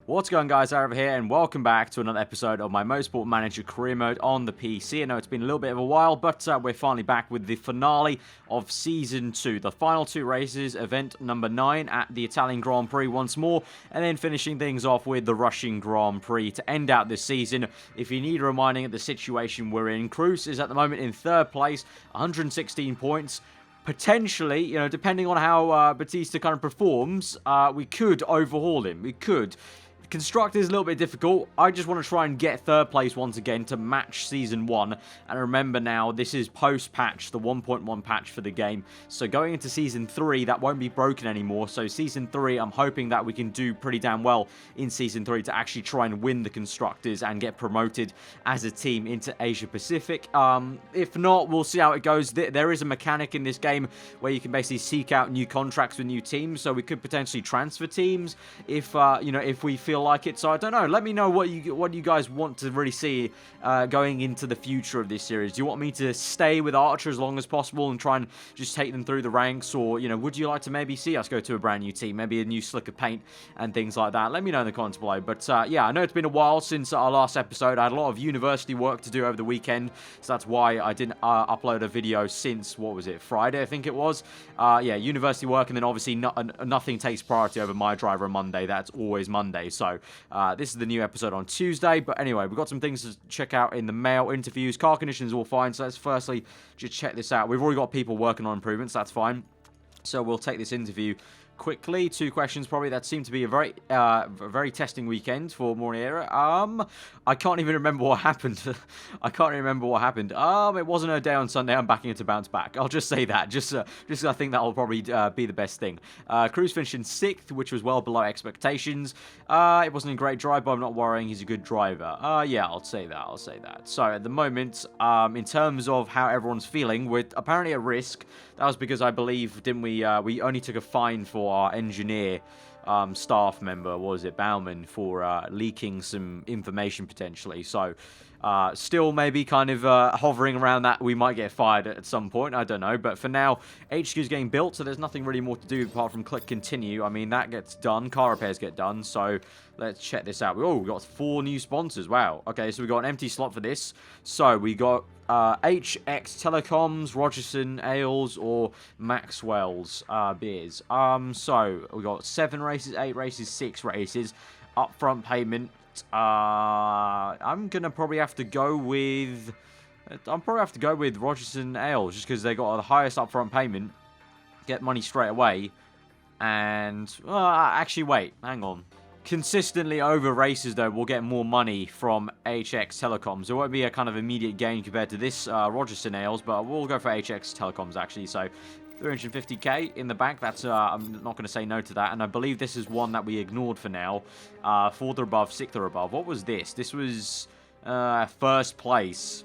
What's going on, guys? Aarava here, and welcome back to another episode of my Motorsport Manager career mode on the PC. I know it's been a little bit of a while, but we're finally back with the finale of Season 2. The final two races, event number 9 at the Italian Grand Prix once more, and then finishing things off with the Russian Grand Prix to end out this season. If you need reminding of the situation we're in, Prix is at the moment in 3rd place, 116 points. Potentially, you know, depending on how Batista kind of performs, we could overhaul him. We could. Constructor is a little bit difficult. I just want to try and get 3rd place once again to match Season 1. And remember now, this is post-patch, the 1.1 patch for the game. So going into Season 3, that won't be broken anymore. So Season 3, I'm hoping that we can do pretty damn well in Season 3 to actually try and win the Constructors and get promoted as a team into Asia Pacific. If not, we'll see how it goes. There is a mechanic in this game where you can basically seek out new contracts with new teams. So we could potentially transfer teams if, you know, if we feel like it. So I don't know. Let me know what you guys want to really see going into the future of this series. Do you want me to stay with Archer as long as possible and try and just take them through the ranks, or you know, would you like to maybe see us go to a brand new team, maybe a new slick of paint and things like that? Let me know in the comments below. But yeah, I know it's been a while since our last episode. I had a lot of university work to do over the weekend, so that's why I didn't upload a video since, what was it, Friday I think it was. Yeah, university work, and then obviously nothing takes priority over my driver on Monday. That's always Monday. So this is the new episode on Tuesday. But anyway, we've got some things to check out in the mail. Interviews, car conditions all fine. So let's firstly just check this out. We've already got people working on improvements. That's fine. So we'll take this interview quickly. 2 questions probably. That seemed to be a very testing weekend for Manger. I can't even remember what happened. I can't remember what happened. It wasn't a day on Sunday. I'm backing it to bounce back. I'll just say that. Just I think that will probably be the best thing. Cruz finished in 6th, which was well below expectations. It wasn't a great drive, but I'm not worrying. He's a good driver. Yeah, I'll say that. I'll say that. So at the moment, in terms of how everyone's feeling, we're apparently at risk. That was because I believe, didn't we? We only took a fine for our engineer staff member, what was it, Bauman, for leaking some information potentially. So still maybe kind of hovering around that we might get fired at some point. I don't know. But for now, HQ is getting built, so there's nothing really more to do apart from click continue. I mean, that gets done. Car repairs get done. So let's check this out. Oh, we got 4 new sponsors. Wow. Okay, so we got an empty slot for this. So we got HX Telecoms, Rogerson Ales, or Maxwell's beers. So we got 7 races, 8 races, 6 races. Upfront payment. I'm gonna probably have to go with. Rogerson Ales just because they got the highest upfront payment, get money straight away, and actually wait, hang on. Consistently over races, though, we'll get more money from HX Telecoms. There won't be a kind of immediate gain compared to this Rogerson Ales, but we'll go for HX Telecoms, actually. So 350k in the bank. That's I'm not going to say no to that. And I believe this is one that we ignored for now. 4th or above, 6th or above. What was this? This was 1st place.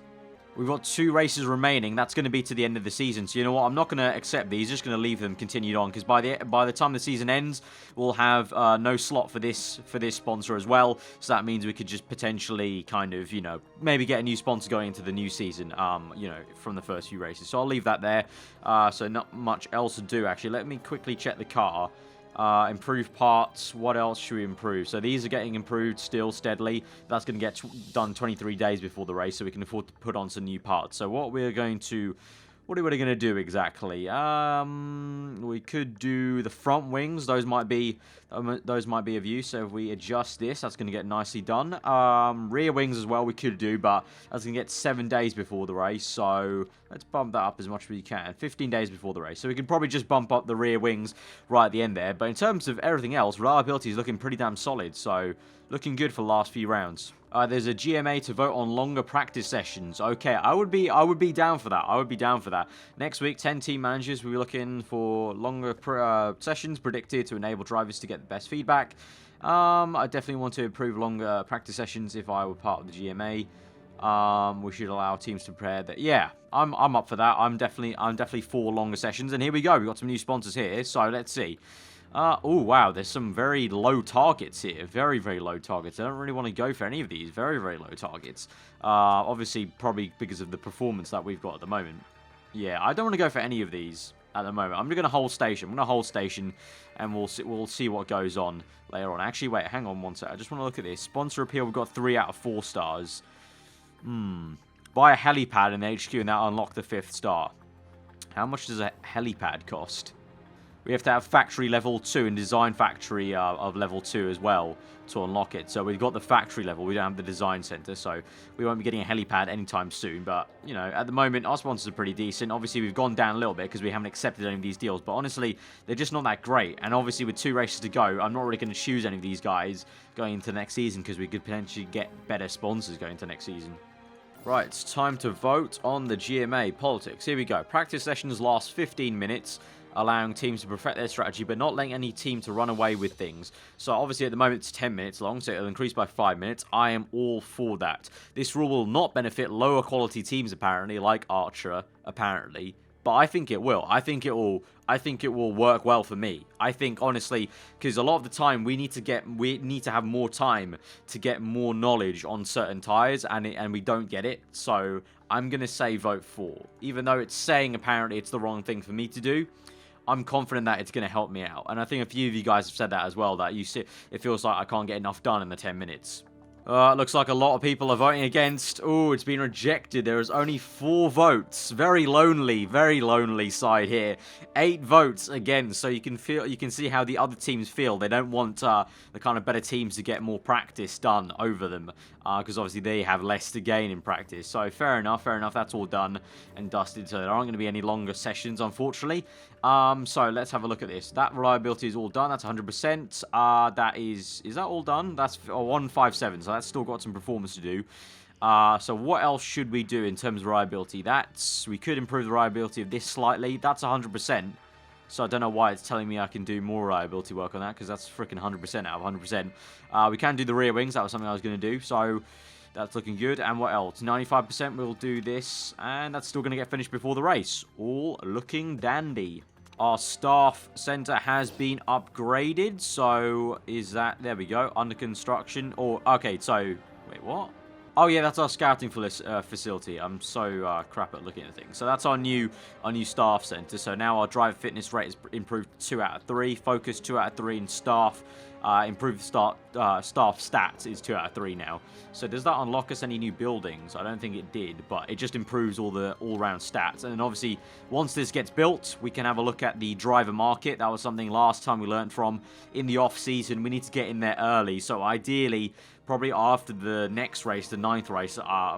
We've got 2 races remaining. That's going to be to the end of the season. So you know what? I'm not going to accept these. Just going to leave them continued on, because by the time the season ends, we'll have no slot for this sponsor as well. So that means we could just potentially kind of, you know, maybe get a new sponsor going into the new season. You know, from the first few races. So I'll leave that there. So not much else to do actually. Let me quickly check the car. Improve parts. What else should we improve? So these are getting improved still steadily. That's going to get done 23 days before the race, so we can afford to put on some new parts. So what are we going to do exactly? We could do the front wings. Those might be of use. So if we adjust this, that's going to get nicely done. Rear wings as well we could do, but that's going to get 7 days before the race. So let's bump that up as much as we can. 15 days before the race. So we can probably just bump up the rear wings right at the end there. But in terms of everything else, reliability is looking pretty damn solid. So looking good for the last few rounds. There's a GMA to vote on longer practice sessions. Okay, I would be down for that. I would be down for that. Next week, 10 team managers will be looking for longer sessions predicted to enable drivers to get the best feedback. I definitely want to improve longer practice sessions if I were part of the GMA. We should allow teams to prepare that. Yeah, I'm up for that. I'm definitely for longer sessions. And here we go. We've got some new sponsors here. So let's see. Oh, wow, there's some very low targets here. Very, very low targets. I don't really want to go for any of these. Very, very low targets. Obviously, probably because of the performance that we've got at the moment. Yeah, I don't want to go for any of these. at the moment. I'm going to hold station. I'm going to hold station, and we'll see what goes on later on. Actually, wait, hang on one sec. I just want to look at this. Sponsor appeal, we've got 3 out of 4 stars. Buy a helipad in the HQ, and that'll unlock the 5th star. How much does a helipad cost? We have to have factory level 2 and design factory of level 2 as well to unlock it. So we've got the factory level. We don't have the design center, so we won't be getting a helipad anytime soon. But, you know, at the moment, our sponsors are pretty decent. Obviously, we've gone down a little bit because we haven't accepted any of these deals. But honestly, they're just not that great. And obviously, with 2 races to go, I'm not really going to choose any of these guys going into next season because we could potentially get better sponsors going into next season. Right, it's time to vote on the GMA politics. Here we go. Practice sessions last 15 minutes. Allowing teams to perfect their strategy, but not letting any team to run away with things. So obviously at the moment it's 10 minutes long, so it'll increase by 5 minutes. I am all for that. This rule will not benefit lower quality teams apparently, like Archer, apparently. But I think it will. I think it will work well for me. I think honestly, because a lot of the time we need to have more time to get more knowledge on certain tires, and we don't get it. So I'm gonna say vote for, even though it's saying apparently it's the wrong thing for me to do. I'm confident that it's going to help me out. And I think a few of you guys have said that as well, that it feels like I can't get enough done in the 10 minutes. Looks like a lot of people are voting against. Oh, it's been rejected. There is only 4 votes. Very lonely side here. 8 votes again. So you can see how the other teams feel. They don't want the kind of better teams to get more practice done over them, because obviously they have less to gain in practice. So fair enough. That's all done and dusted. So there aren't going to be any longer sessions, unfortunately. So let's have a look at this. That reliability is all done. That's 100%. Is that all done? That's 157. So that's still got some performance to do. So what else should we do in terms of reliability? We could improve the reliability of this slightly. That's 100%. So I don't know why it's telling me I can do more reliability work on that, because that's freaking 100% out of 100%. We can do the rear wings. That was something I was going to do. So that's looking good. And what else? 95% we'll do this. And that's still going to get finished before the race. All looking dandy. Our staff center has been upgraded. So is that... There we go. Under construction. Okay, so... Wait, what? Oh, yeah, that's our scouting facility. I'm so crap at looking at things. So that's our new staff center. So now our driver fitness rate is improved 2 out of 3. Focus 2 out of 3. And staff... improved staff stats is 2 out of 3 now. So does that unlock us any new buildings? I don't think it did, but it just improves all the all-round stats. And then obviously, once this gets built, we can have a look at the driver market. That was something last time we learned from in the off-season. We need to get in there early. So ideally, probably after the next race, the 9th race, I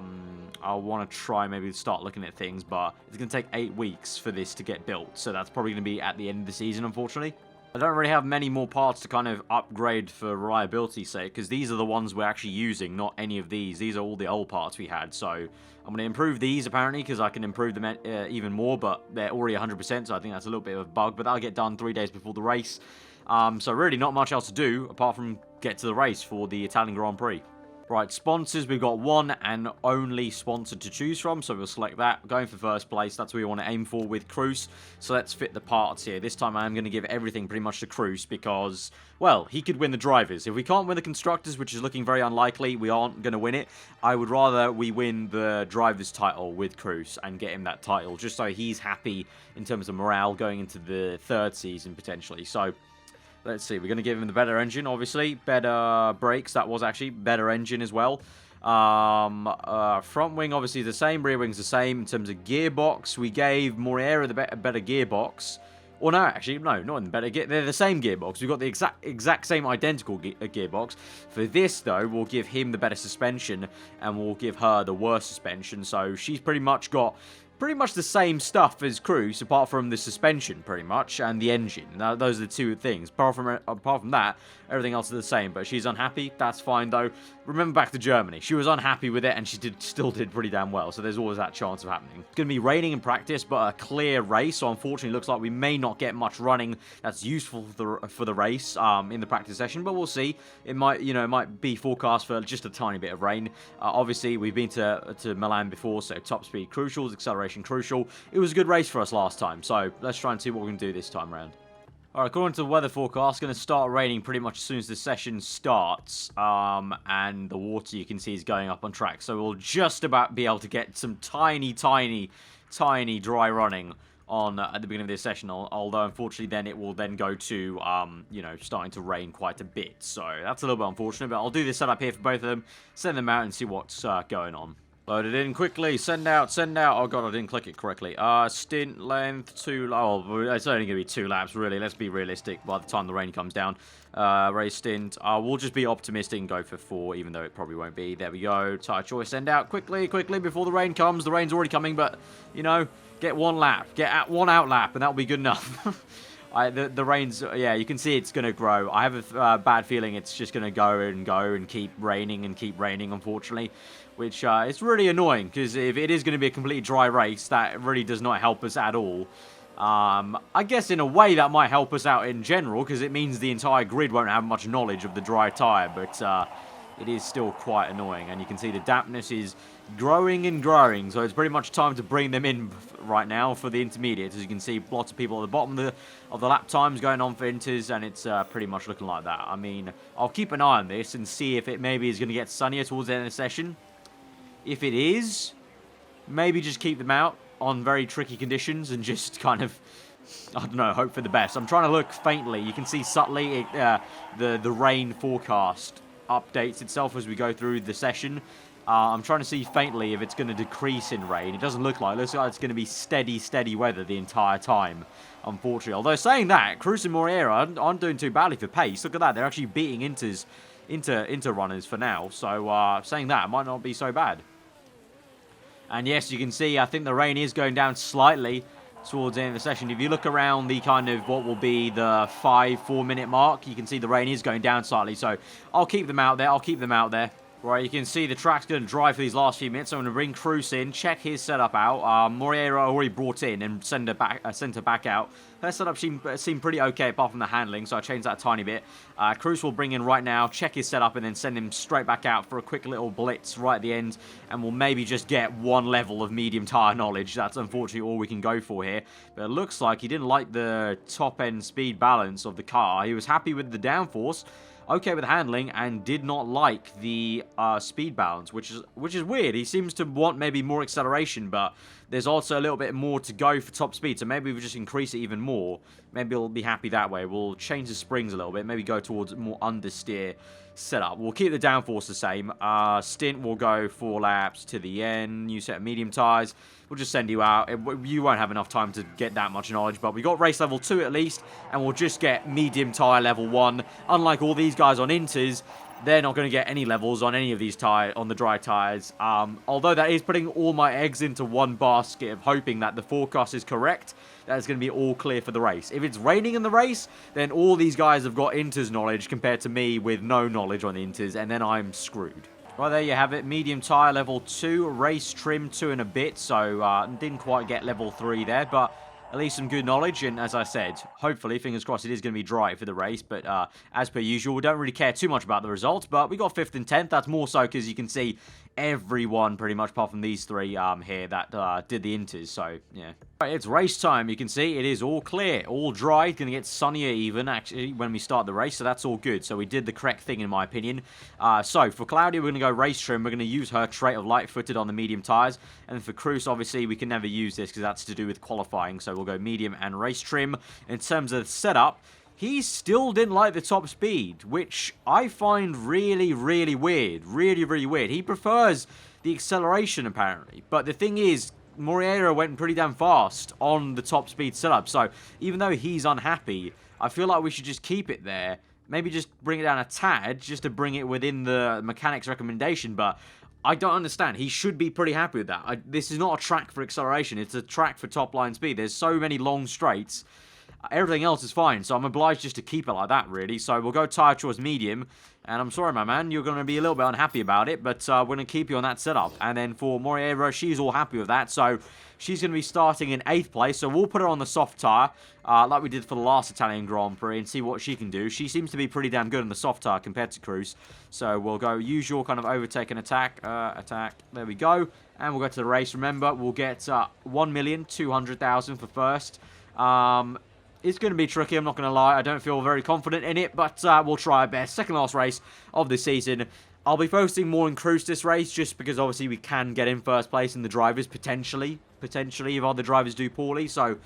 want to try maybe start looking at things, but it's going to take 8 weeks for this to get built. So that's probably going to be at the end of the season, unfortunately. I don't really have many more parts to kind of upgrade for reliability's sake, because these are the ones we're actually using, not any of these. These are all the old parts we had, so I'm going to improve these, apparently, because I can improve them even more, but they're already 100%, so I think that's a little bit of a bug, but that'll get done 3 days before the race. So really not much else to do, apart from get to the race for the Italian Grand Prix. Right, sponsors, we've got one and only sponsor to choose from, so we'll select that. Going for first place, that's what we want to aim for with Cruz. So let's fit the parts here. This time I am going to give everything pretty much to Cruz because, well, he could win the drivers. If we can't win the constructors, which is looking very unlikely, we aren't going to win it. I would rather we win the drivers title with Cruz and get him that title, just so he's happy in terms of morale going into the 3rd season potentially. So let's see, we're going to give him the better engine, obviously. Better brakes, that was actually better engine as well. Front wing, obviously, the same. Rear wing's the same. In terms of gearbox, we gave Moreira the better gearbox. Or no, actually, no, not in the better gear. They're the same gearbox. We've got the exact same identical gearbox. For this, though, we'll give him the better suspension, and we'll give her the worse suspension. So she's pretty much got... the same stuff as Cruz, apart from the suspension, pretty much, and the engine. Now, those are the 2 things. Apart from that, everything else is the same. But she's unhappy. That's fine, though. Remember back to Germany. She was unhappy with it, and she still did pretty damn well. So there's always that chance of happening. It's going to be raining in practice, but a clear race. So unfortunately, it looks like we may not get much running that's useful for the race in the practice session. But we'll see. It might be forecast for just a tiny bit of rain. Obviously, we've been to Milan before, so top speed crucial, acceleration crucial. It was a good race for us last time, so let's try and see what we can do this time around. Alright, according to the weather forecast, it's going to start raining pretty much as soon as the session starts, and the water you can see is going up on track, so we'll just about be able to get some tiny dry running on at the beginning of this session, although unfortunately then it will then go to, you know, starting to rain quite a bit. So that's a little bit unfortunate, but I'll do this setup here for both of them, send them out and see what's going on. Load it in quickly, send out, send out. Oh god, I didn't click it correctly. Stint length, it's only going to be 2 laps, really. Let's be realistic by the time the rain comes down. Race stint, we'll just be optimistic and go for 4, even though it probably won't be. There we go, tire choice, send out quickly, quickly, before the rain comes. The rain's already coming, but, you know, get 1 lap. Get at 1 out lap, and that'll be good enough. The rain's, yeah, you can see it's going to grow. I have a bad feeling it's just going to go and keep raining, unfortunately. Which is really annoying, because if it is going to be a completely dry race, that really does not help us at all. I guess in a way that might help us out in general, because it means the entire grid won't have much knowledge of the dry tyre, but it is still quite annoying. And you can see the dampness is growing and growing, so it's pretty much time to bring them in right now for the intermediates. As you can see, lots of people at the bottom of the lap times going on for inters, and it's pretty much looking like that. I mean, I'll keep an eye on this and see if it maybe is going to get sunnier towards the end of the session. If it is, maybe just keep them out on very tricky conditions and just kind of, I don't know, hope for the best. I'm trying to look faintly. You can see subtly the rain forecast updates itself as we go through the session. I'm trying to see faintly if it's going to decrease in rain. It doesn't look like it. Looks like it's going to be steady weather the entire time, unfortunately. Although saying that, Cruz and Moreira aren't doing too badly for pace. Look at that. They're actually beating Inter runners for now. So saying that, it might not be so bad. And yes, you can see, I think the rain is going down slightly towards the end of the session. If you look around the kind of what will be the 4 minute mark, you can see the rain is going down slightly. So I'll keep them out there. Right, you can see the track's going to dry for these last few minutes. So I'm going to bring Cruz in, check his setup out. Moreira already brought in and sent her back out. Her setup seemed pretty okay apart from the handling, so I changed that a tiny bit. Cruz will bring in right now, check his setup, and then send him straight back out for a quick little blitz right at the end. And we'll maybe just get 1 level of medium tyre knowledge. That's unfortunately all we can go for here. But it looks like he didn't like the top-end speed balance of the car. He was happy with the downforce, okay with handling, and did not like the speed balance, which is weird. He seems to want maybe more acceleration, but there's also a little bit more to go for top speed, so maybe we just increase it even more. Maybe he'll be happy that way. We'll change the springs a little bit, maybe go towards more understeer setup. We'll keep the downforce the same. Stint will go 4 laps to the end. New set of medium tyres. We'll just send you out. You won't have enough time to get that much knowledge, but we got race level 2 at least, and we'll just get medium tyre level 1. Unlike all these guys on inters, they're not going to get any levels on any of these on the dry tyres. Although that is putting all my eggs into one basket of hoping that the forecast is correct, that it's going to be all clear for the race. If it's raining in the race, then all these guys have got inters knowledge compared to me with no knowledge on the inters, and then I'm screwed. Right, there you have it. Medium tyre level 2, race trim 2 and a bit, so didn't quite get level 3 there, but at least some good knowledge. And as I said, hopefully, fingers crossed, it is going to be dry for the race. But as per usual, we don't really care too much about the results. But we got 5th and 10th. That's more so because you can see everyone pretty much apart from these 3 here that did the inters. So, yeah. Right, it's race time. You can see it is all clear, all dry. It's going to get sunnier even, actually, when we start the race. So that's all good. So we did the correct thing, in my opinion. So for Claudia, we're going to go race trim. We're going to use her trait of light-footed on the medium tyres. And for Cruz, obviously, we can never use this because that's to do with qualifying. So we'll go medium and race trim. In terms of the setup, he still didn't like the top speed, which I find really, really weird. Really, really weird. He prefers the acceleration, apparently. But the thing is, Moreira went pretty damn fast on the top speed setup. So even though he's unhappy, I feel like we should just keep it there. Maybe just bring it down a tad, just to bring it within the mechanic's recommendation. But I don't understand. He should be pretty happy with that. This is not a track for acceleration. It's a track for top line speed. There's so many long straights. Everything else is fine, so I'm obliged just to keep it like that, really. So we'll go tyre choice medium, and I'm sorry, my man, you're going to be a little bit unhappy about it, but we're going to keep you on that setup. And then for Moreira, she's all happy with that, so she's going to be starting in 8th place, so we'll put her on the soft tyre, like we did for the last Italian Grand Prix, and see what she can do. She seems to be pretty damn good on the soft tyre compared to Cruz, so we'll go usual kind of overtake and attack, there we go, and we'll go to the race. Remember, we'll get 1,200,000 for first. It's going to be tricky, I'm not going to lie. I don't feel very confident in it, but we'll try our best. Second last race of the season. I'll be focusing more on Cruz this race, just because obviously we can get in first place in the drivers, potentially, if other drivers do poorly. So,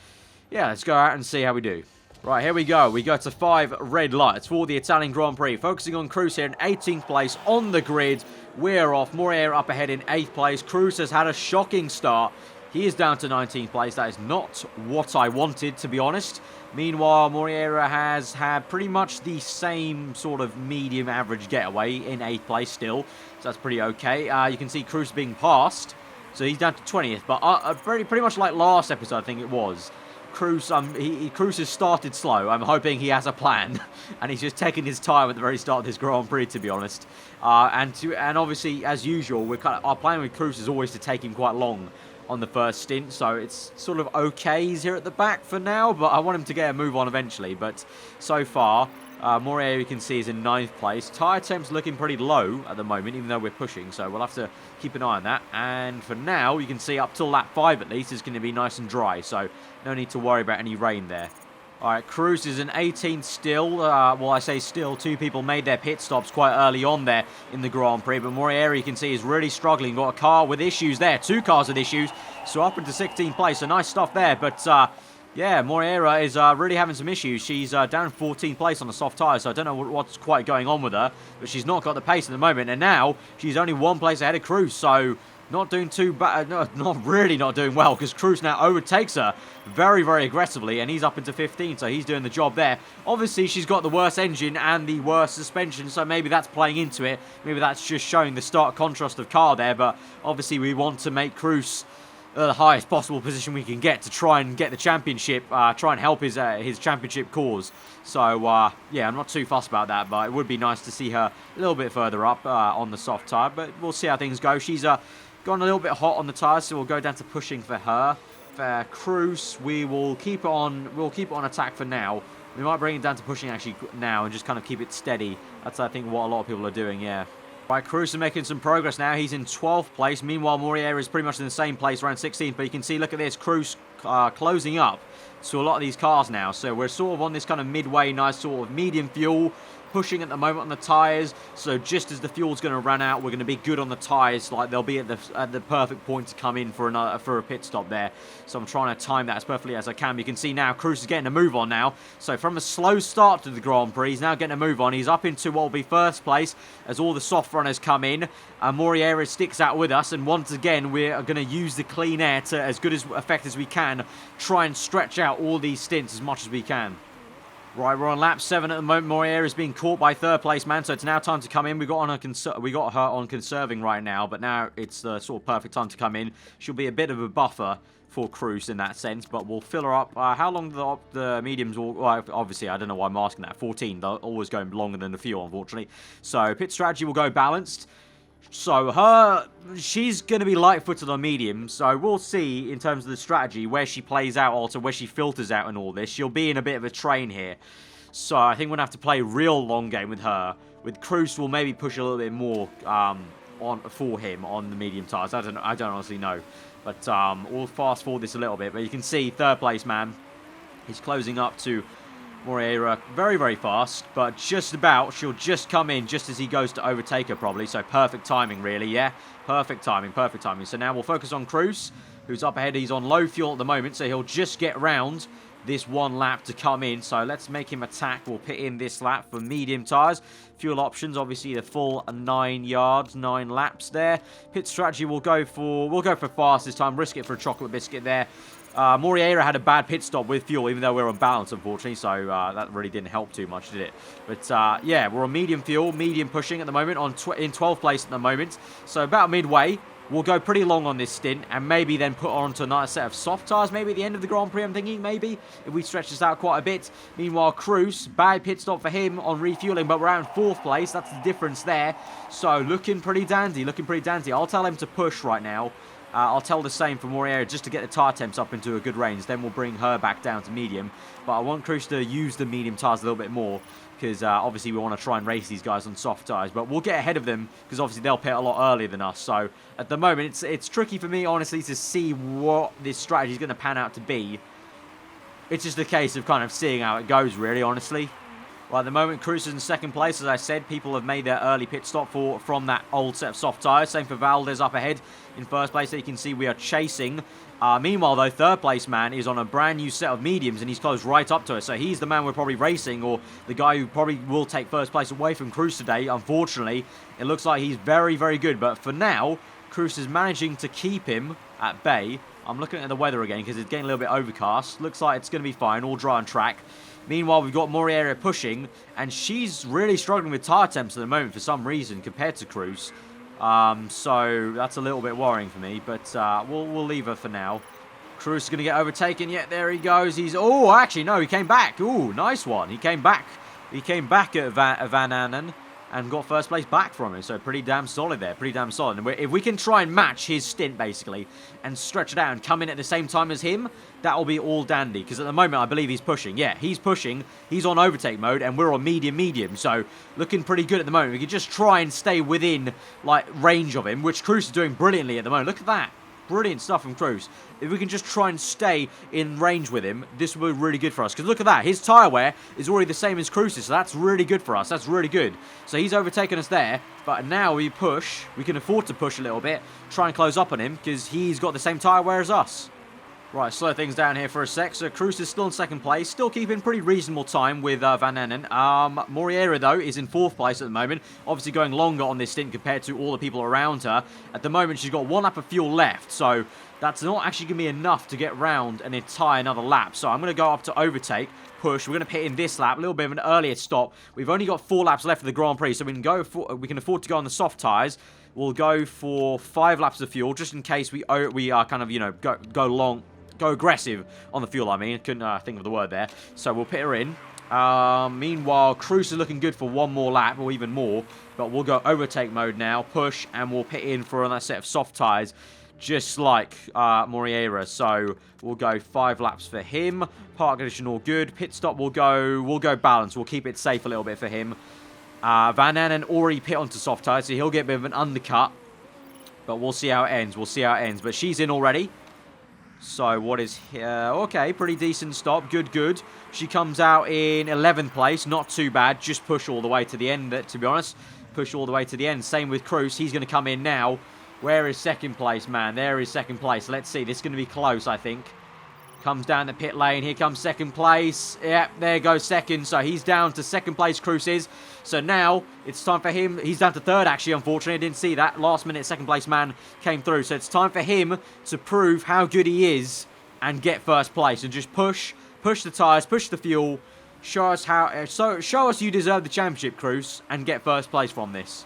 yeah, let's go out and see how we do. Right, here we go. We go to 5 red lights for the Italian Grand Prix. Focusing on Cruz here in 18th place on the grid. We're off. Moreira up ahead in 8th place. Cruz has had a shocking start. He is down to 19th place. That is not what I wanted, to be honest. Meanwhile, Moreira has had pretty much the same sort of medium average getaway in 8th place still. So that's pretty okay. You can see Cruz being passed. So he's down to 20th. But pretty much like last episode, I think it was. Cruz has started slow. I'm hoping he has a plan, and he's just taking his time at the very start of this Grand Prix, to be honest. And obviously, as usual, our plan with Cruz is always to take him quite long on the first stint, so it's sort of okay. He's here at the back for now, but I want him to get a move on eventually. But so far, Moreira, you can see, is in 9th place. Tyre temp's looking pretty low at the moment, even though we're pushing, so we'll have to keep an eye on that. And for now, you can see up till lap 5 at least, it's going to be nice and dry, so no need to worry about any rain there. Alright, Cruz is in 18th still. Well, I say still. 2 people made their pit stops quite early on there in the Grand Prix. But Moreira, you can see, is really struggling. Got a car with issues there. 2 cars with issues. So up into 16th place. So nice stuff there. But, yeah, Moreira is really having some issues. She's down 14th place on the soft tyres. So I don't know what's quite going on with her. But she's not got the pace at the moment. And now she's only 1 place ahead of Cruz. So not doing too bad, not really not doing well, because Cruz now overtakes her very, very aggressively, and he's up into 15, so he's doing the job there. Obviously, she's got the worst engine and the worst suspension, so maybe that's playing into it. Maybe that's just showing the stark contrast of car there, but obviously we want to make Cruz the highest possible position we can get to try and get the championship, try and help his championship cause. So, yeah, I'm not too fussed about that, but it would be nice to see her a little bit further up on the soft tyre, but we'll see how things go. She's gone a little bit hot on the tyres, so we'll go down to pushing for her. For Cruz, we'll keep it on attack for now. We might bring it down to pushing actually now and just kind of keep it steady. That's, I think, what a lot of people are doing, yeah. Right, Cruz is making some progress now. He's in 12th place. Meanwhile, Moreira is pretty much in the same place, around 16th. But you can see, look at this, Cruz closing up to a lot of these cars now. So we're sort of on this kind of midway, nice sort of medium fuel, pushing at the moment on the tyres. So just as the fuel's going to run out, we're going to be good on the tyres. Like, they'll be at the perfect point to come in for a pit stop there. So I'm trying to time that as perfectly as I can. You can see now Cruz is getting a move on now. So from a slow start to the Grand Prix, he's now getting a move on. He's up into what will be first place as all the soft runners come in. Moreira sticks out with us, and once again we're going to use the clean air to as good as effect as we can, try and stretch out all these stints as much as we can. Right, we're on lap 7 at the moment. Moreira is being caught by 3rd place man, so it's now time to come in. We got her on conserving right now, but now it's the sort of perfect time to come in. She'll be a bit of a buffer for Cruz in that sense, but we'll fill her up. How long the mediums will... Well, obviously, I don't know why I'm asking that. 14, they're always going longer than the fuel, unfortunately. So pit strategy will go balanced. So she's going to be light-footed on medium, so we'll see in terms of the strategy where she plays out, also where she filters out and all this. She'll be in a bit of a train here. So I think we're going to have to play a real long game with her. With Cruz, we'll maybe push a little bit more for him on the medium tyres. I don't honestly know. But we'll fast forward this a little bit. But you can see 3rd place man. He's closing up to Moreira very, very fast, but just about, she'll just come in just as he goes to overtake her probably, so perfect timing really, yeah, perfect timing. So now we'll focus on Cruz, who's up ahead. He's on low fuel at the moment, so he'll just get round this one lap to come in, so let's make him attack. We'll pit in this lap for medium tyres. Fuel options, obviously the full 9 yards, 9 laps there. Pit strategy we'll go for fast this time, risk it for a chocolate biscuit there. Moreira had a bad pit stop with fuel, even though we're on balance, unfortunately, so that really didn't help too much, did it? But, yeah, we're on medium fuel, medium pushing at the moment, in 12th place at the moment, so about midway. We'll go pretty long on this stint, and maybe then put on to a nice set of soft tyres, maybe at the end of the Grand Prix, I'm thinking, maybe, if we stretch this out quite a bit. Meanwhile, Cruz, bad pit stop for him on refueling, but we're out in 4th place, that's the difference there. So, looking pretty dandy. I'll tell him to push right now. I'll tell the same for Moreira just to get the tyre temps up into a good range. Then we'll bring her back down to medium. But I want Cruz to use the medium tyres a little bit more, because obviously we want to try and race these guys on soft tyres. But we'll get ahead of them, because obviously they'll pit a lot earlier than us. So at the moment, it's tricky for me, honestly, to see what this strategy is going to pan out to be. it's just a case of kind of seeing how it goes, really, honestly. Right, at the moment, Cruz is in second place. As I said, people have made their early pit stop from that old set of soft tyres. Same for Valdez up ahead in first place. So you can see we are chasing. Meanwhile, though, third place man is on a brand new set of mediums, and he's close right up to us. So he's the man we're probably racing, or the guy who probably will take first place away from Cruz today. Unfortunately, it looks like he's very, very good. But for now, Cruz is managing to keep him at bay. I'm looking at the weather again because it's getting a little bit overcast. Looks like it's going to be fine, all dry on track. Meanwhile, we've got Moreira pushing, and she's really struggling with tyre temps at the moment for some reason compared to Cruz. So that's a little bit worrying for me, but we'll leave her for now. Cruz is going to get overtaken. Yeah, there he goes. Oh, actually, no, he came back. Ooh, nice one. He came back. He came back at Van Anen and got first place back from him. So pretty damn solid there. Pretty damn solid. And if we can try and match his stint, basically, and stretch it out and come in at the same time as him, that will be all dandy. Because at the moment, I believe he's pushing. Yeah, he's pushing. He's on overtake mode, and we're on medium. So looking pretty good at the moment. We can just try and stay within, like, range of him, which Cruz is doing brilliantly at the moment. Look at that. Brilliant stuff from Cruz. If we can just try and stay in range with him, this will be really good for us. Because look at that. His tyre wear is already the same as Cruz's. So that's really good for us. That's really good. So he's overtaken us there. But now we push. We can afford to push a little bit. Try and close up on him. Because he's got the same tyre wear as us. Right, slow things down here for a sec. So Cruz is still in second place. Still keeping pretty reasonable time with Van Anen. Moreira, though, is in fourth place at the moment. Obviously going longer on this stint compared to all the people around her. At the moment, she's got 1 lap of fuel left. So that's not actually going to be enough to get round and tie another lap. So I'm going to go up to overtake. Push. We're going to pit in this lap. A little bit of an earlier stop. We've only got 4 laps left of the Grand Prix. So we can afford to go on the soft tyres. We'll go for 5 laps of fuel. Just in case we are kind of, you know, go aggressive on the fuel, I mean. I couldn't think of the word there. So we'll pit her in. Meanwhile, Cruz is looking good for 1 more lap, or even more. But we'll go overtake mode now. Push, and we'll pit in for another set of soft tyres, just like Moreira. So we'll go 5 laps for him. Park condition all good. Pit stop we'll go balance. We'll keep it safe a little bit for him. Van Anen already pit onto soft tyres, so he'll get a bit of an undercut. But we'll see how it ends. But she's in already. So what is here? Okay, pretty decent stop. Good. She comes out in 11th place. Not too bad. Just push all the way to the end, to be honest. Push all the way to the end. Same with Cruz. He's going to come in now. Where is second place, man? There is second place. Let's see. This is going to be close, I think. Comes down the pit lane. Here comes second place. Yep, there goes second. So he's down to second place, Cruz is. So now it's time for him. He's down to third, actually, unfortunately. I didn't see that. Last minute second place man came through. So it's time for him to prove how good he is and get first place. And just push the tyres, push the fuel. Show us show us you deserve the championship, Cruz, and get first place from this.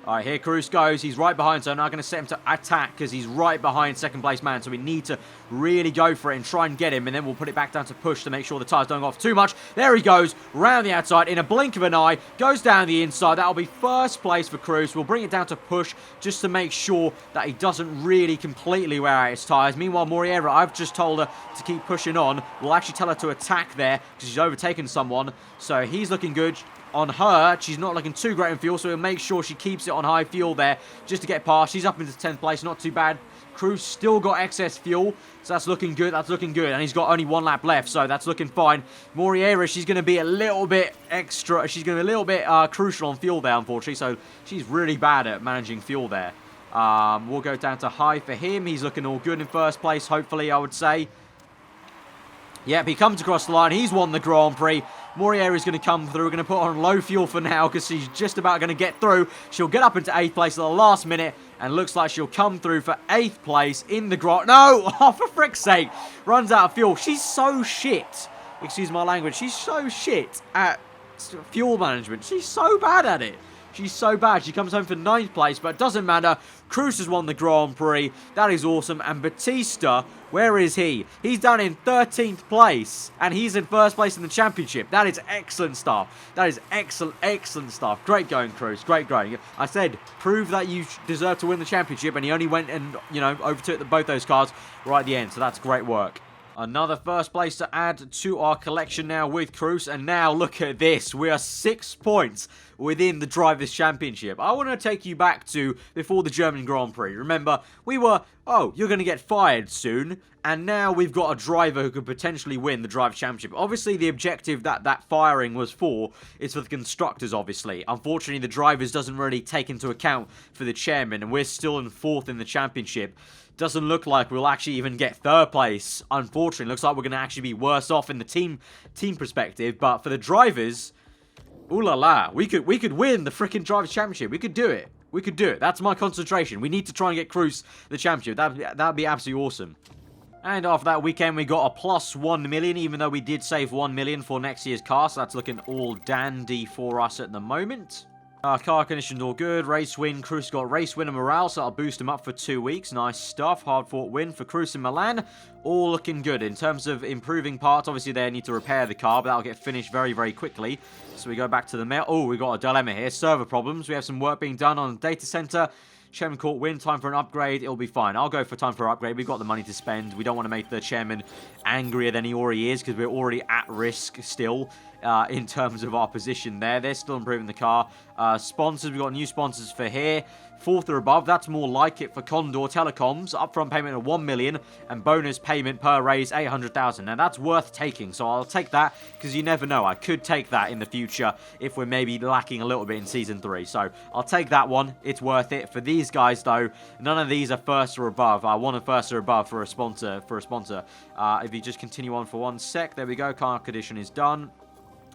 All right, here Cruz goes. He's right behind, so I'm now going to set him to attack because he's right behind second place man. So we need to really go for it and try and get him, and then we'll put it back down to push to make sure the tyres don't go off too much. There he goes, round the outside in a blink of an eye, goes down the inside. That'll be first place for Cruz. We'll bring it down to push just to make sure that he doesn't really completely wear out his tyres. Meanwhile, Moreira, I've just told her to keep pushing on. We'll actually tell her to attack there because she's overtaken someone. So he's looking good. On her, she's not looking too great in fuel, so we'll make sure she keeps it on high fuel there just to get past. She's up into 10th place, not too bad. Cruz still got excess fuel, so that's looking good. And he's got only 1 lap left, so that's looking fine. Moreira, she's going to be a little bit extra. She's going to be a little bit crucial on fuel there, unfortunately, so she's really bad at managing fuel there. We'll go down to high for him. He's looking all good in first place, hopefully, I would say. Yep, he comes across the line. He's won the Grand Prix. Moreira is going to come through. We're going to put her on low fuel for now because she's just about going to get through. She'll get up into 8th place at the last minute and looks like she'll come through for 8th place in the Grand... No! Oh, for frick's sake. Runs out of fuel. She's so shit. Excuse my language. She's so shit at fuel management. She's so bad at it. She's so bad. She comes home for 9th place, but it doesn't matter. Cruz has won the Grand Prix. That is awesome. And Batista, where is he? He's down in 13th place, and he's in first place in the championship. That is excellent stuff. That is excellent stuff. Great going, Cruz. Great going. I said, prove that you deserve to win the championship, and he only went and, you know, overtook both those cars right at the end. So that's great work. Another first place to add to our collection now with Cruz. And now look at this. We are 6 points within the Drivers' Championship. I want to take you back to before the German Grand Prix. Remember, we were, oh, you're going to get fired soon. And now we've got a driver who could potentially win the Drivers' Championship. Obviously, the objective that firing was for is for the constructors, obviously. Unfortunately, the drivers doesn't really take into account for the chairman. And we're still in 4th in the championship. Doesn't look like we'll actually even get 3rd place. Unfortunately, looks like we're going to actually be worse off in the team perspective. But for the drivers, ooh la la, we could win the freaking Drivers' Championship. We could do it. We could do it. That's my concentration. We need to try and get Cruz the championship. That'd be absolutely awesome. And after that weekend, we got a plus 1 million, even though we did save 1 million for next year's car. So that's looking all dandy for us at the moment. Car conditions all good. Race win. Cruz got race winner morale, so that'll boost him up for 2 weeks. Nice stuff. Hard fought win for Cruz in Milan. All looking good. In terms of improving parts, obviously they need to repair the car, but that'll get finished very, very quickly. So we go back to the mail. Oh, we got a dilemma here. Server problems. We have some work being done on the data center. Chairman Court win, time for an upgrade, it'll be fine. I'll go for time for an upgrade. We've got the money to spend. We don't want to make the chairman angrier than he already is because we're already at risk still in terms of our position there. They're still improving the car. Sponsors, we've got new sponsors for here. 4th or above, that's more like it for Condor Telecoms. Upfront payment of 1 million and bonus payment per race 800,000. Now that's worth taking, so I'll take that because you never know. I could take that in the future if we're maybe lacking a little bit in Season 3. So I'll take that one. It's worth it. For these guys, though, none of these are 1st or above. I want a 1st or above for a sponsor. If you just continue on for 1 sec, there we go. Car condition is done.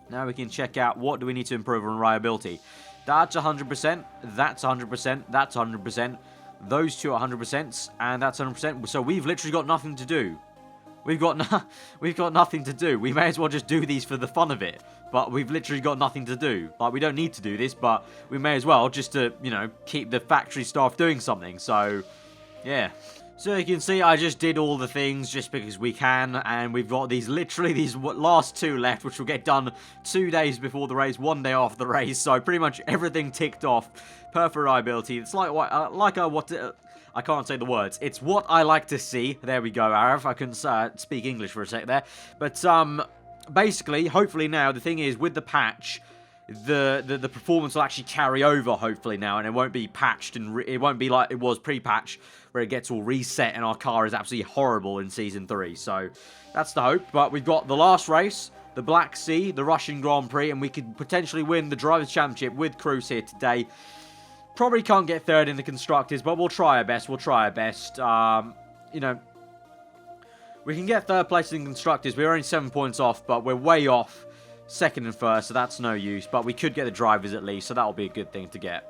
Now we can check out what do we need to improve on reliability. That's 100%, that's 100%, that's 100%, those two are 100%, and that's 100%. So we've literally got nothing to do. We've got nothing to do. We may as well just do these for the fun of it. But we've literally got nothing to do. Like, we don't need to do this, but we may as well just to, you know, keep the factory staff doing something. So, yeah. So you can see I just did all the things just because we can, and we've got these last 2 left, which will get done 2 days before the race, 1 day after the race. So pretty much everything ticked off. Perfect reliability. It's like I can't say the words. It's what I like to see. There we go, Araf. I couldn't speak English for a sec there, but basically, hopefully now the thing is with the patch. The performance will actually carry over, hopefully, now, and it won't be patched, and it won't be like it was pre-patch, where it gets all reset and our car is absolutely horrible in Season 3. So, that's the hope. But we've got the last race, the Black Sea, the Russian Grand Prix, and we could potentially win the Drivers' Championship with Cruz here today. Probably can't get 3rd in the Constructors, but we'll try our best. You know, we can get 3rd place in Constructors. We're only 7 points off, but we're way off 2nd and 1st, so that's no use. But we could get the drivers at least, so that'll be a good thing to get.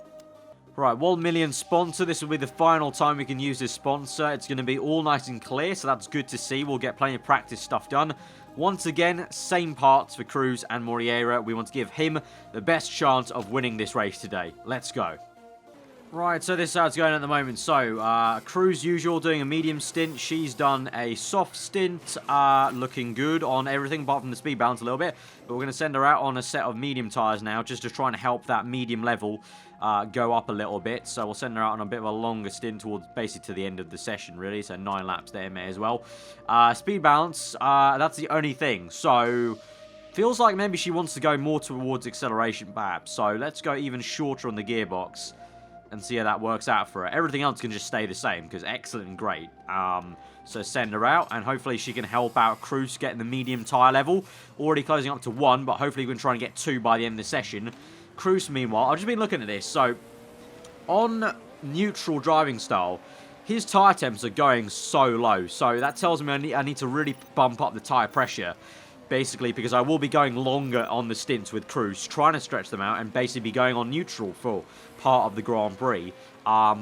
Right, 1 million sponsor. This will be the final time we can use this sponsor. It's going to be all nice and clear, so that's good to see. We'll get plenty of practice stuff done. Once again, same parts for Cruz and Moriera. We want to give him the best chance of winning this race today. Let's go. Right, so this is how it's going at the moment. So, Cruz usual doing a medium stint. She's done a soft stint, looking good on everything apart from the speed balance a little bit. But we're going to send her out on a set of medium tyres now, just to try and help that medium level go up a little bit. So we'll send her out on a bit of a longer stint towards basically to the end of the session, really. So 9 laps there may as well. Speed balance, that's the only thing. So feels like maybe she wants to go more towards acceleration perhaps. So let's go even shorter on the gearbox and see how that works out for her. Everything else can just stay the same, because excellent and great. So send her out, and hopefully she can help out Cruz getting the medium tyre level. Already closing up to 1, but hopefully we can try and get 2 by the end of the session. Cruz, meanwhile, I've just been looking at this. So, on neutral driving style, his tyre temps are going so low. So that tells me I need to really bump up the tyre pressure. Basically, because I will be going longer on the stints with Cruz, trying to stretch them out, and basically be going on neutral for part of the Grand Prix.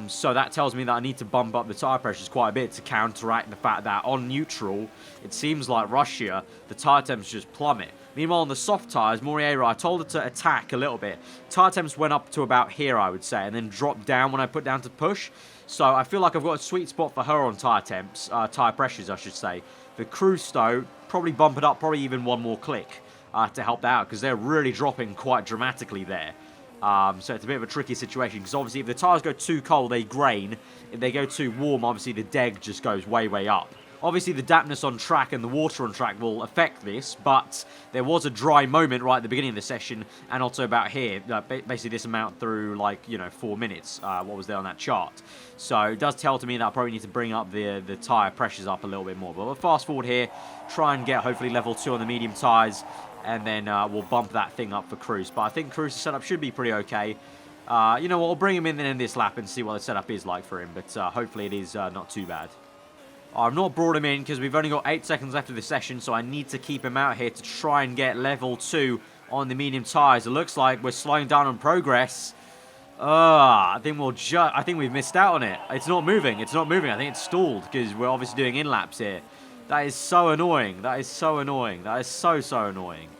So that tells me that I need to bump up the tyre pressures quite a bit to counteract the fact that on neutral, it seems like Russia, the tyre temps just plummet. Meanwhile, on the soft tyres, Moriera, I told her to attack a little bit. Tyre temps went up to about here, I would say, and then dropped down when I put down to push. So I feel like I've got a sweet spot for her on tyre temps, tyre pressures, I should say. The Cruz, though, probably bump it up, probably even 1 more click to help that out, because they're really dropping quite dramatically there. So it's a bit of a tricky situation, because obviously if the tyres go too cold, they grain. If they go too warm, obviously the deg just goes way, way up. Obviously, the dampness on track and the water on track will affect this, but there was a dry moment right at the beginning of the session, and also about here, basically this amount through, like, 4 minutes, what was there on that chart. So it does tell to me that I probably need to bring up the tyre pressures up a little bit more. But we'll fast forward here, try and get hopefully level 2 on the medium tyres, and then we'll bump that thing up for Cruz. But I think Cruz's setup should be pretty okay. You know what, we'll bring him in this lap and see what the setup is like for him, but hopefully it is not too bad. I've not brought him in because we've only got 8 seconds left of this session, so I need to keep him out here to try and get level 2 on the medium tyres. It looks like we're slowing down on progress. I think we've missed out on it. It's not moving. It's not moving. I think it's stalled because we're obviously doing in-laps here. That is so annoying. That is so annoying. That is so annoying.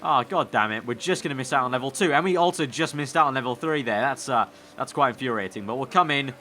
Oh, god damn it. We're just going to miss out on level 2. And we also just missed out on level 3 there. That's quite infuriating. But we'll come in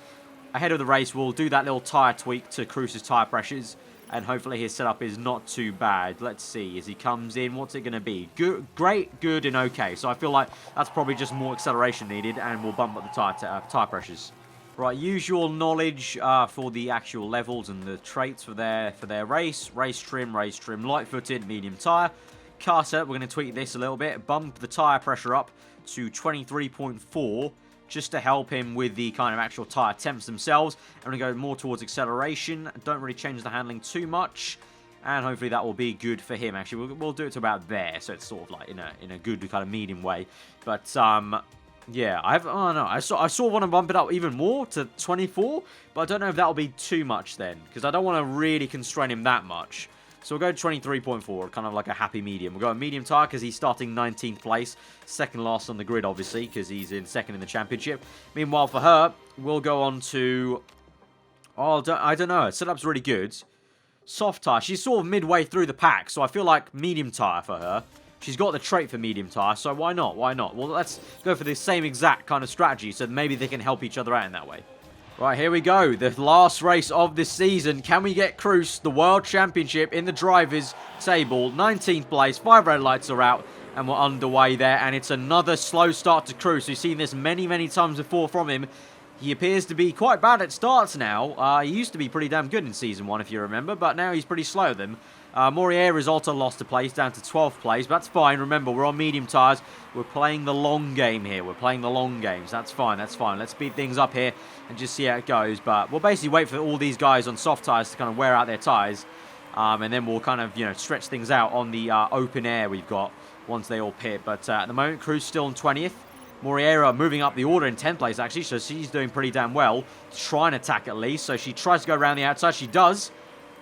ahead of the race. We'll do that little tyre tweak to Cruz's tyre pressures. And hopefully his setup is not too bad. Let's see. As he comes in, what's it going to be? Good, great, good, and okay. So I feel like that's probably just more acceleration needed. And we'll bump up the tyre pressures. Right, usual knowledge for the actual levels and the traits for their race. Race trim, light-footed, medium tyre. Car setup, we're going to tweak this a little bit. Bump the tyre pressure up to 23.4 just to help him with the kind of actual tyre temps themselves. I'm going to go more towards acceleration. Don't really change the handling too much. And hopefully that will be good for him. Actually, we'll do it to about there. So it's sort of like in a good kind of medium way. But, yeah, I want to bump it up even more to 24. But I don't know if that'll be too much then. Because I don't want to really constrain him that much. So we'll go 23.4, kind of like a happy medium. We'll go a medium tyre because he's starting 19th place. Second last on the grid, obviously, because he's in second in the championship. Meanwhile, for her, we'll go on to... Oh, I don't know. Her setup's really good. Soft tyre. She's sort of midway through the pack, so I feel like medium tyre for her. She's got the trait for medium tyre, so why not? Why not? Well, let's go for the same exact kind of strategy, so maybe they can help each other out in that way. Right, here we go. The last race of this season. Can we get Cruz the World Championship in the drivers' table? 19th place. 5 red lights are out. And we're underway there. And it's another slow start to Cruz. We've seen this many, many times before from him. He appears to be quite bad at starts now. He used to be pretty damn good in Season 1, if you remember. But now he's pretty slow at them. Manger has also lost a place, down to 12th place. But that's fine. Remember, we're on medium tyres. We're playing the long game here. We're playing the long games. That's fine. That's fine. Let's speed things up here and just see how it goes. But we'll basically wait for all these guys on soft tyres to kind of wear out their tyres. And then we'll kind of, stretch things out on the open air we've got once they all pit. But at the moment, Cruz still on 20th. Manger moving up the order in 10th place, actually. So she's doing pretty damn well. Try and attack at least. So she tries to go around the outside. She does.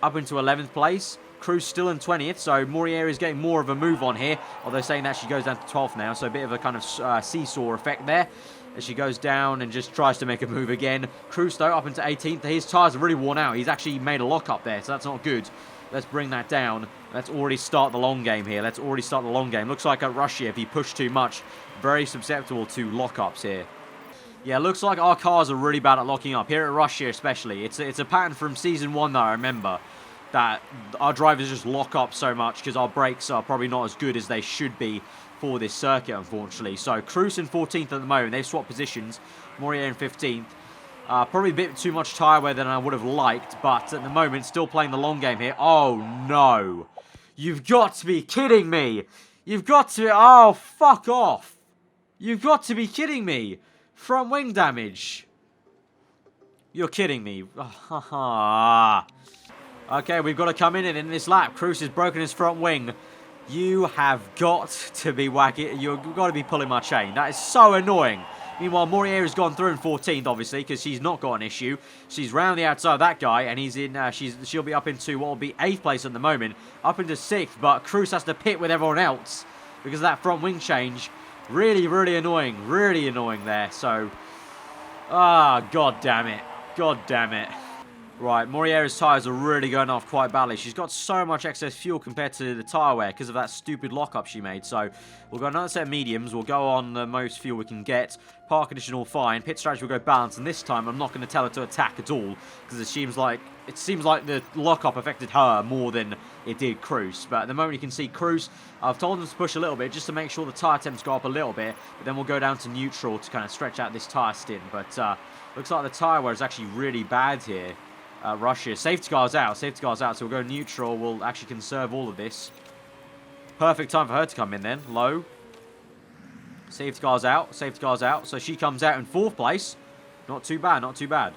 Up into 11th place. Cruz still in 20th, so Manger is getting more of a move on here. Although saying that, she goes down to 12th now, so a bit of a kind of seesaw effect there. As she goes down and just tries to make a move again. Cruz, though, up into 18th. His tyres are really worn out. He's actually made a lock up there, so that's not good. Let's bring that down. Let's already start the long game here. Let's already start the long game. Looks like at Russia, if he pushed too much, very susceptible to lockups here. Yeah, looks like our cars are really bad at locking up. Here at Russia especially. It's a pattern from Season 1 that I remember. That our drivers just lock up so much because our brakes are probably not as good as they should be for this circuit, unfortunately. So Cruz in 14th at the moment. They've swapped positions. Manger in 15th. Probably a bit too much tyre wear than I would have liked, but at the moment, still playing the long game here. Oh, no. You've got to be kidding me. You've got to... Oh, fuck off. You've got to be kidding me. Front wing damage. You're kidding me. Okay, we've got to come in and in this lap, Cruz has broken his front wing. You have got to be whacking. You've got to be pulling my chain. That is so annoying. Meanwhile, Manger has gone through in 14th, obviously, because she's not got an issue. She's round the outside of that guy, and he's in. She'll be up into what will be 8th place at the moment, up into 6th. But Cruz has to pit with everyone else because of that front wing change. Really, really annoying. Really annoying there. So, god damn it. God damn it. Right, Manger's tyres are really going off quite badly. She's got so much excess fuel compared to the tyre wear because of that stupid lockup she made. So, we'll go another set of mediums. We'll go on the most fuel we can get. Park condition all fine. Pit strategy will go balanced. And this time, I'm not going to tell her to attack at all because it seems like the lockup affected her more than it did Cruz. But at the moment, you can see Cruz. I've told them to push a little bit just to make sure the tyre temps go up a little bit. But then we'll go down to neutral to kind of stretch out this tyre stint. But looks like the tyre wear is actually really bad here. rush here. Safety car's out. Safety car's out, so we'll go neutral. We'll actually conserve all of this. Perfect time for her to come in then. Low. Safety car's out. Safety car's out. So she comes out in 4th place. Not too bad, not too bad.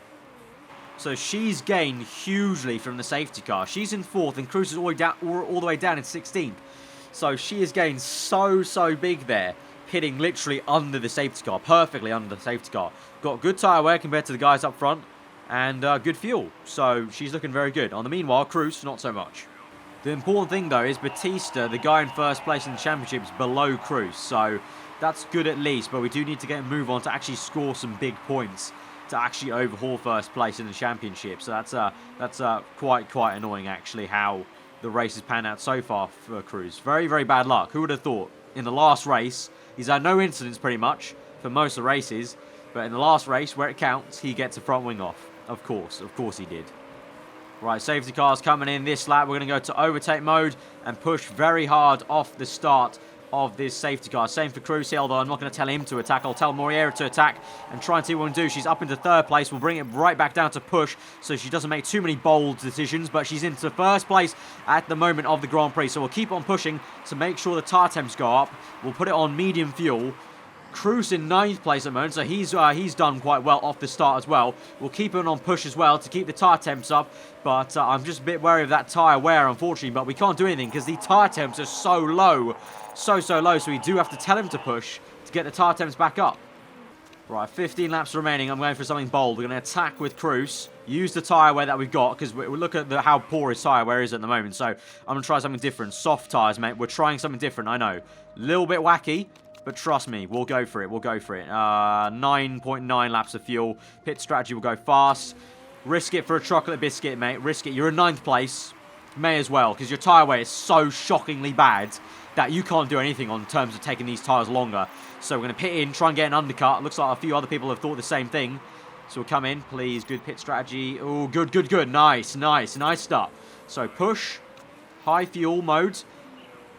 So she's gained hugely from the safety car. She's in 4th and Cruz is all the way down in 16th. So she has gained so big there. Hitting literally under the safety car. Perfectly under the safety car. Got good tyre wear compared to the guys up front. And good fuel. So she's looking very good. On the meanwhile, Cruz, not so much. The important thing though is Batista, the guy in 1st place in the championship, is below Cruz. So that's good at least. But we do need to get a move on to actually score some big points. To actually overhaul 1st place in the championship. So that's quite annoying actually how the race has panned out so far for Cruz. Very bad luck. Who would have thought? In the last race, he's had no incidents pretty much for most of the races. But in the last race, where it counts, he gets a front wing off. Of course he did. Right, safety cars coming in this lap. We're going to go to overtake mode and push very hard off the start of this safety car. Same for Cruz here, although I'm not going to tell him to attack. I'll tell Moreira to attack and try and see what we can do. She's up into 3rd place. We'll bring it right back down to push so she doesn't make too many bold decisions, but she's into 1st place at the moment of the Grand Prix. So we'll keep on pushing to make sure the tyre temps go up. We'll put it on medium fuel. Cruz in 9th place at the moment, so he's done quite well off the start as well. We'll keep it on push as well to keep the tyre temps up, but I'm just a bit wary of that tyre wear, unfortunately, but we can't do anything because the tyre temps are so low. So low, so we do have to tell him to push to get the tyre temps back up. Right, 15 laps remaining. I'm going for something bold. We're going to attack with Cruz. Use the tyre wear that we've got, because we look at how poor his tyre wear is at the moment. So I'm going to try something different. Soft tyres, mate. We're trying something different, I know. A little bit wacky, but trust me, we'll go for it. We'll go for it. 9.9 laps of fuel. Pit strategy will go fast. Risk it for a chocolate biscuit, mate. Risk it. You're in 9th place. May as well, because your tyre wear is so shockingly bad that you can't do anything on terms of taking these tyres longer. So we're going to pit in, try and get an undercut. Looks like a few other people have thought the same thing. So we'll come in, please. Good pit strategy. Oh, good. Nice start. So push, high fuel mode.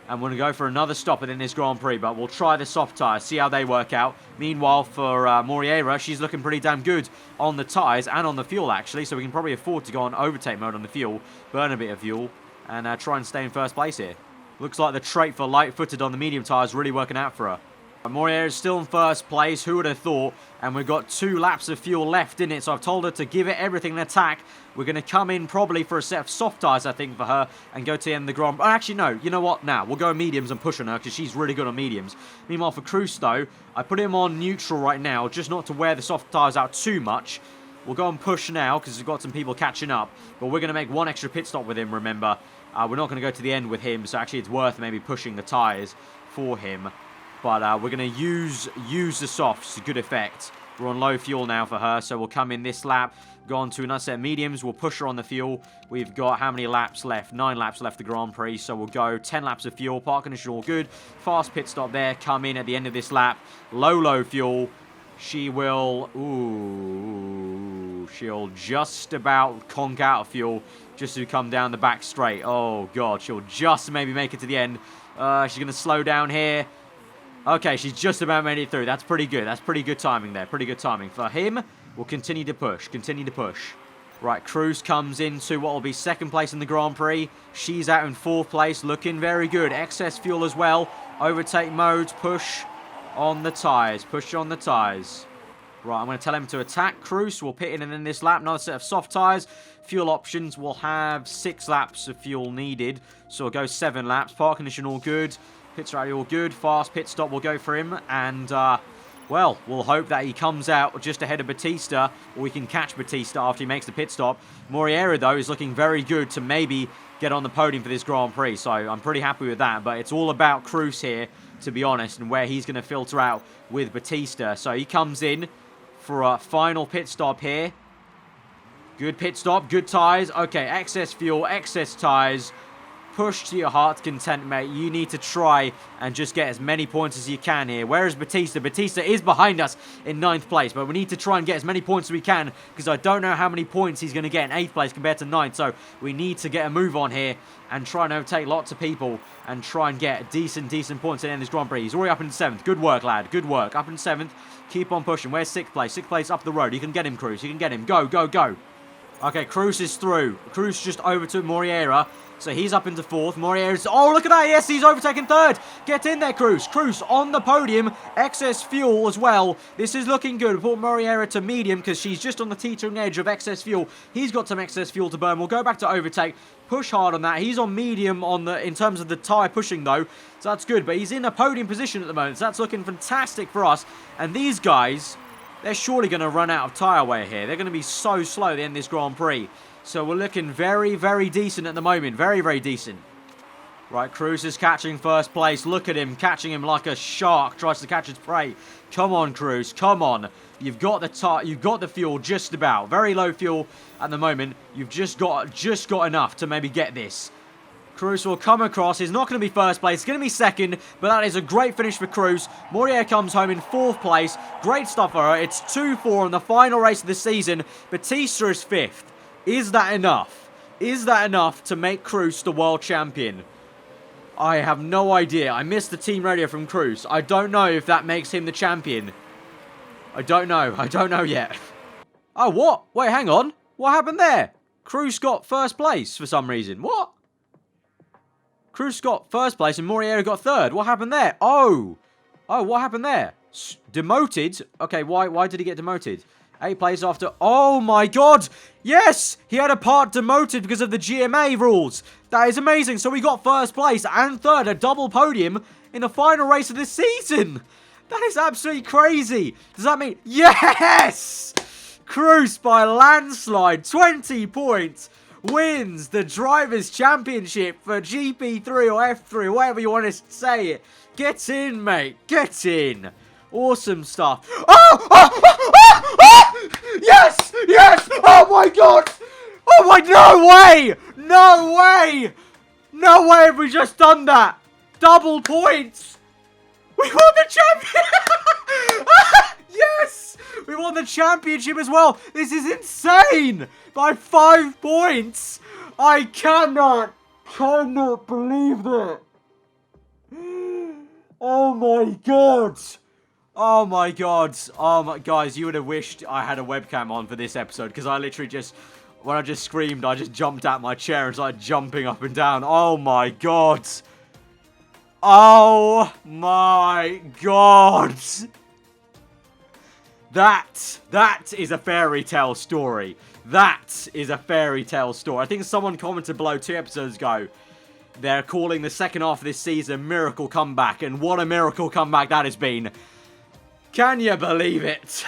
And we're going to go for another stop in this Grand Prix. But we'll try the soft tyres, see how they work out. Meanwhile, for Moreira, she's looking pretty damn good on the tyres and on the fuel, actually. So we can probably afford to go on overtake mode on the fuel, burn a bit of fuel, and try and stay in 1st place here. Looks like the trait for light-footed on the medium tyres really working out for her. Moreira is still in 1st place. Who would have thought? And we've got 2 laps of fuel left in it. So I've told her to give it everything and attack. We're going to come in probably for a set of soft tyres, I think, for her. And go to the end of the Grand Prix. Actually, no. You know what? Now, we'll go mediums and push on her because she's really good on mediums. Meanwhile, for Cruz, though, I put him on neutral right now. Just not to wear the soft tyres out too much. We'll go and push now because we've got some people catching up. But we're going to make 1 extra pit stop with him, remember. We're not going to go to the end with him. So actually, it's worth maybe pushing the tyres for him. But we're going to use the softs to good effect. We're on low fuel now for her, so we'll come in this lap, go on to another set of mediums. We'll push her on the fuel. We've got how many laps left? 9 laps left the Grand Prix, so we'll go 10 laps of fuel. Park condition all good. Fast pit stop there. Come in at the end of this lap. Low fuel. She will... Ooh, she'll just about conk out of fuel just to come down the back straight. Oh, God. She'll just maybe make it to the end. She's going to slow down here. Okay, she's just about made it through. That's pretty good. That's pretty good timing there. Pretty good timing. For him, we'll continue to push. Continue to push. Right, Cruz comes into what will be 2nd place in the Grand Prix. She's out in 4th place. Looking very good. Excess fuel as well. Overtake modes. Push on the tyres. Push on the tyres. Right, I'm going to tell him to attack Cruz. We'll pit in this lap. Another set of soft tyres. Fuel options. We'll have 6 laps of fuel needed. So we'll go 7 laps. Park condition all good. Pit strategy all good. Fast pit stop will go for him. And, well, we'll hope that he comes out just ahead of Batista. Or we can catch Batista after he makes the pit stop. Moreira, though, is looking very good to maybe get on the podium for this Grand Prix. So I'm pretty happy with that. But it's all about Cruz here, to be honest, and where he's going to filter out with Batista. So he comes in for a final pit stop here. Good pit stop. Good tyres. Okay, excess fuel, excess tyres. Push to your heart's content, mate. You need to try and just get as many points as you can here. Where is Batista? Batista is behind us in 9th place, but we need to try and get as many points as we can because I don't know how many points he's going to get in 8th place compared to 9th. So we need to get a move on here and try and overtake lots of people and try and get decent points at the end of this Grand Prix. He's already up in 7th. Good work, lad. Good work. Up in 7th. Keep on pushing. Where's 6th place? 6th place up the road. You can get him, Cruz. You can get him. Go. Okay, Cruz is through. Cruz just overtook Moriera. So he's up into 4th. Moriera's... Oh, look at that. Yes, he's overtaken 3rd. Get in there, Cruz. Cruz on the podium. Excess fuel as well. This is looking good. We'll put Moriera to medium because she's just on the teetering edge of excess fuel. He's got some excess fuel to burn. We'll go back to overtake. Push hard on that. He's on medium in terms of the tyre pushing, though. So that's good. But he's in a podium position at the moment. So that's looking fantastic for us. And these guys... They're surely going to run out of tyre wear here. They're going to be so slow at the end of this Grand Prix. So we're looking very, very decent at the moment. Very, very decent. Right, Cruz is catching 1st place. Look at him, catching him like a shark. Tries to catch his prey. Come on, Cruz. Come on. You've got the fuel just about. Very low fuel at the moment. You've just got enough to maybe get this. Cruz will come across. He's not going to be 1st place. It's going to be 2nd, but that is a great finish for Cruz. Moriera comes home in 4th place. Great stuff for her. It's 2-4 in the final race of the season. Batista is 5th. Is that enough? Is that enough to make Cruz the world champion? I have no idea. I missed the team radio from Cruz. I don't know if that makes him the champion. I don't know. I don't know yet. Oh, what? Wait, hang on. What happened there? Cruz got 1st place for some reason. What? Cruz got 1st place and Moriera got 3rd. What happened there? Oh, what happened there? Demoted? Okay, why did he get demoted? 8 places after... Oh my god! Yes! He had a part demoted because of the GMA rules. That is amazing. So we got 1st place and 3rd, a double podium in the final race of this season. That is absolutely crazy. Does that mean... Yes! Cruz by landslide, 20 points. Wins the Drivers' Championship for GP3 or F3, whatever you want to say it. Get in, mate. Get in. Awesome stuff. Yes! Yes! Oh, my God! Oh, my... No way! No way! No way have we just done that! Double points! We won the championship! Yes! We won the championship as well. This is insane. By 5 points. I cannot believe that. Oh my god. Oh my god. Oh my... Guys, you would have wished I had a webcam on for this episode. Because I literally just... When I just screamed, I just jumped out my chair and started jumping up and down. Oh my god. Oh my god. That is a fairy tale story. That is a fairy tale story. I think someone commented below 2 episodes ago. They're calling the second half of this season miracle comeback. And what a miracle comeback that has been. Can you believe it?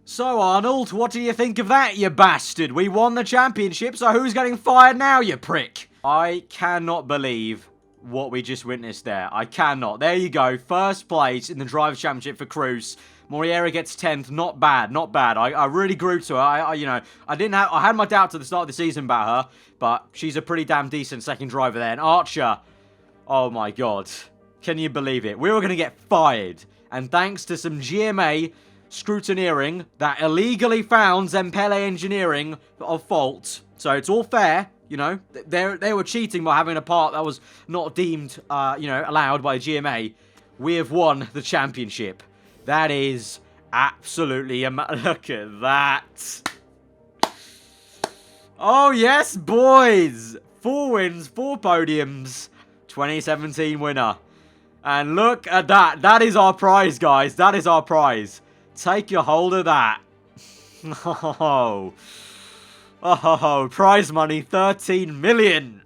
So, Arnold, what do you think of that, you bastard? We won the championship, so who's getting fired now, you prick? I cannot believe what we just witnessed there. I cannot. There you go. 1st place in the Drivers' Championship for Cruz. Moriera gets 10th. Not bad. Not bad. I really grew to her. I had my doubts at the start of the season about her, but she's a pretty damn decent second driver there. And Archer, oh my god. Can you believe it? We were going to get fired. And thanks to some GMA scrutineering that illegally found Zempele Engineering of fault. So it's all fair. You know, they were cheating by having a part that was not deemed, allowed by GMA. We have won the championship. That is absolutely look at that. Oh, yes, boys. 4 wins, 4 podiums. 2017 winner. And look at that. That is our prize, guys. That is our prize. Take your hold of that. Oh, prize money, 13 million.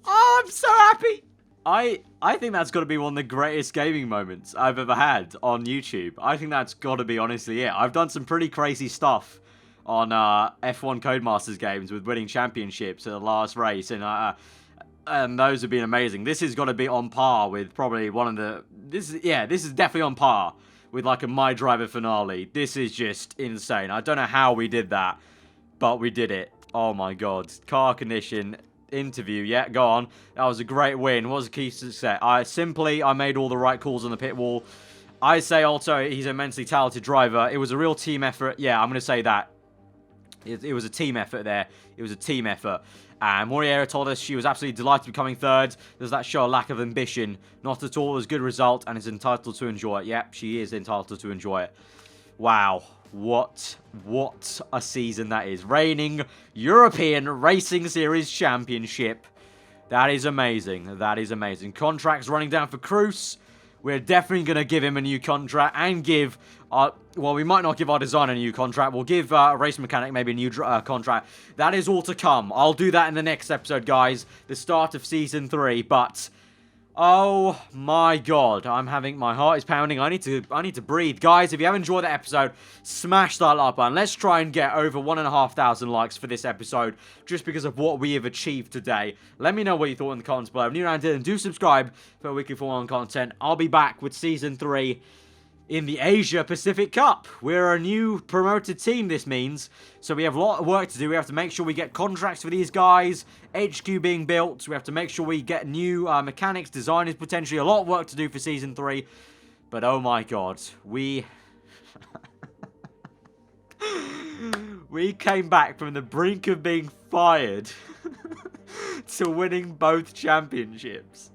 Oh, I'm so happy. I think that's got to be one of the greatest gaming moments I've ever had on YouTube. I think that's got to be honestly it. I've done some pretty crazy stuff on F1 Codemasters games with winning championships at the last race, and those have been amazing. This has got to be on par with probably one of the... This is definitely on par with like a My Driver finale. This is just insane. I don't know how we did that, but we did it. Oh my god. Car condition interview. Yeah, go on. That was a great win. What was the key to success? I made all the right calls on the pit wall. I say also he's an immensely talented driver. It was a real team effort. Yeah, I'm going to say that. It was a team effort there. It was a team effort. And Moriera told us she was absolutely delighted to be coming 3rd. Does that show a lack of ambition? Not at all. It was a good result and is entitled to enjoy it. Yep, she is entitled to enjoy it. Wow. What a season that is. Reigning European Racing Series Championship. That is amazing. That is amazing. Contracts running down for Cruz. We're definitely going to give him a new contract and give our... Well, we might not give our designer a new contract. We'll give a race mechanic maybe a new contract. That is all to come. I'll do that in the next episode, guys. The start of Season 3. But... oh my god, my heart is pounding. I need to breathe. Guys, if you have enjoyed the episode, smash that like button. Let's try and get over 1,500 likes for this episode, just because of what we have achieved today. Let me know what you thought in the comments below. If you're new around here, then do subscribe for weekly Formula 1 content. I'll be back with Season 3 in the Asia Pacific Cup. We're a new promoted team, this means. So we have a lot of work to do. We have to make sure we get contracts for these guys. HQ being built. We have to make sure we get new mechanics, designers, potentially. A lot of work to do for Season 3. But oh my god. We came back from the brink of being fired to winning both championships.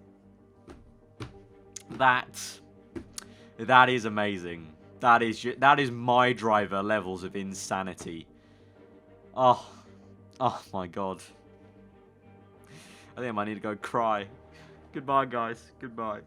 That is amazing. That is my driver levels of insanity. Oh my god. I think I might need to go cry. Goodbye, guys. Goodbye.